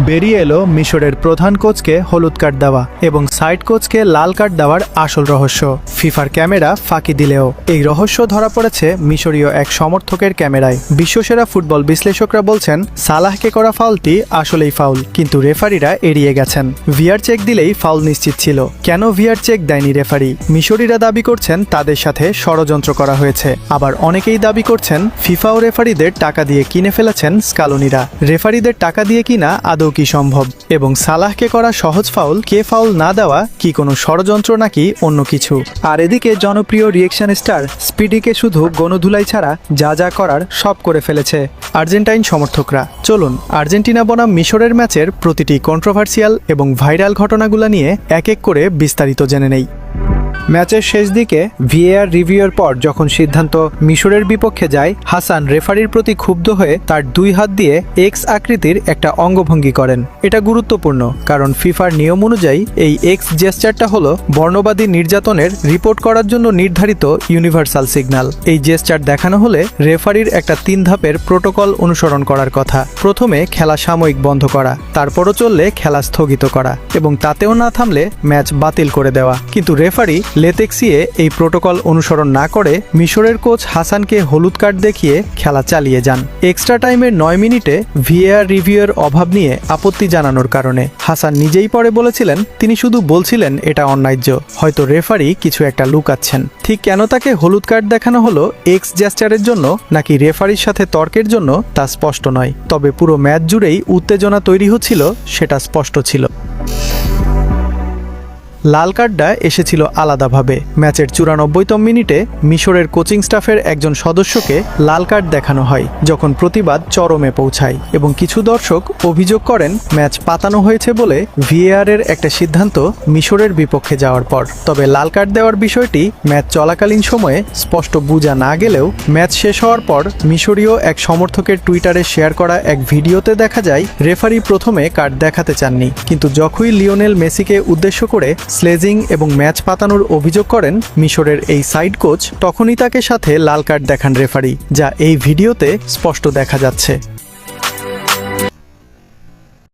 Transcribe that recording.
বেরিয়ে এলো মিশরের প্রধান কোচকে হলুদ কার্ড দেওয়া এবং সাইড কোচকে লাল কার্ড দেওয়ার আসল রহস্য। ফিফার ক্যামেরা ফাঁকি দিলেও এই রহস্য ধরা পড়েছে মিশরীয় এক সমর্থকের ক্যামেরায়। বিশ্বসেরা ফুটবল বিশ্লেষকরা বলছেন সালাহকে করা ফাউলটি আসলেই ফাউল, কিন্তু রেফারিরা এড়িয়ে গেছেন। ভিআর চেক দিলেই ফাউল নিশ্চিত ছিল। কেন ভিআর চেক দেয়নি রেফারি? মিশরীরা দাবি করছেন তাদের সাথে ষড়যন্ত্র করা হয়েছে। আবার অনেকেই দাবি করছেন ফিফা ও রেফারিদের টাকা দিয়ে কিনে ফেলেছেন স্কালোনিরা। রেফারিদের টাকা দিয়ে কিনা আদৌ কি সম্ভব? এবং সালাহকে করা সহজ ফাউল কে ফাউল না দেওয়া কি কোনো ষড়যন্ত্র নাকি অন্য কিছু? আর এদিকে জনপ্রিয় রিয়েকশন স্টার স্পিডিকে শুধু গণধুলাই ছাড়া যা যা করার সব করে ফেলেছে আর্জেন্টাইন সমর্থকরা। চলুন আর্জেন্টিনা বনাম মিশরের ম্যাচের প্রতিটি কন্ট্রোভার্সিয়াল এবং ভাইরাল ঘটনাগুলো নিয়ে এক এক করে বিস্তারিত জেনে নেই। ম্যাচের শেষ দিকে ভিএআর রিভিউয়ের পর যখন সিদ্ধান্ত মিশরের বিপক্ষে যায়, হাসান রেফারির প্রতি ক্ষুব্ধ হয়ে তার দুই হাত দিয়ে এক্স আকৃতির একটা অঙ্গভঙ্গি করেন। এটা গুরুত্বপূর্ণ কারণ ফিফার নিয়ম অনুযায়ী এই এক্স জেস্টারটা হলো বর্ণবাদী নির্যাতনের রিপোর্ট করার জন্য নির্ধারিত ইউনিভার্সাল সিগন্যাল। এই জেস্টার দেখানো হলে রেফারির একটা 3 ধাপের প্রোটোকল অনুসরণ করার কথা। প্রথমে খেলা সাময়িক বন্ধ করা, তারপরও চললে খেলা স্থগিত করা এবং তাতেও না থামলে ম্যাচ বাতিল করে দেওয়া। কিন্তু রেফারি লেতেক্সিয়ে এই প্রোটোকল অনুসরণ না করে মিশরের কোচ হাসানকে হলুদ কার্ড দেখিয়ে খেলা চালিয়ে যান। এক্সট্রা টাইমের 9 মিনিটে ভিএআর রিভিউয়ের অভাব নিয়ে আপত্তি জানানোর কারণে হাসান নিজেই পরে বলেছিলেন তিনি শুধু বলছিলেন এটা অন্যায্য, হয়তো রেফারি কিছু একটা লুকাচ্ছেন। ঠিক কেন তাকে হলুদ কার্ড দেখানো হলো, এক্স জেস্টারের জন্য নাকি রেফারির সাথে তর্কের জন্য তা স্পষ্ট নয়। তবে পুরো ম্যাচ জুড়েই উত্তেজনা তৈরি হচ্ছিল সেটা স্পষ্ট ছিল। লাল কার্ডটা এসেছিল আলাদাভাবে। ম্যাচের 94তম মিনিটে মিশরের কোচিং স্টাফের একজন সদস্যকে লাল কার্ড দেখানো হয় যখন প্রতিবাদ চরমে পৌঁছায় এবং কিছু দর্শক অভিযোগ করেন ম্যাচ পাতানো হয়েছে বলে ভিএআর এর একটা সিদ্ধান্ত মিশরের বিপক্ষে যাওয়ার পর। তবে লাল কার্ড দেওয়ার বিষয়টি ম্যাচ চলাকালীন সময়ে স্পষ্ট বোঝা না গেলেও ম্যাচ শেষ হওয়ার পর মিশরীয় এক সমর্থকের টুইটারে শেয়ার করা এক ভিডিওতে দেখা যায় রেফারি প্রথমে কার্ড দেখাতে চাননি, কিন্তু যখনই লিওনেল মেসিকে উদ্দেশ্য করে স্লেজিং এবং ম্যাচ পাতানোর অভিযোগ করেন মিশরের এই সাইড কোচ, তখনই তাকে সাথে লাল কার্ড দেখান রেফারি, যা এই ভিডিওতে স্পষ্ট দেখা যাচ্ছে।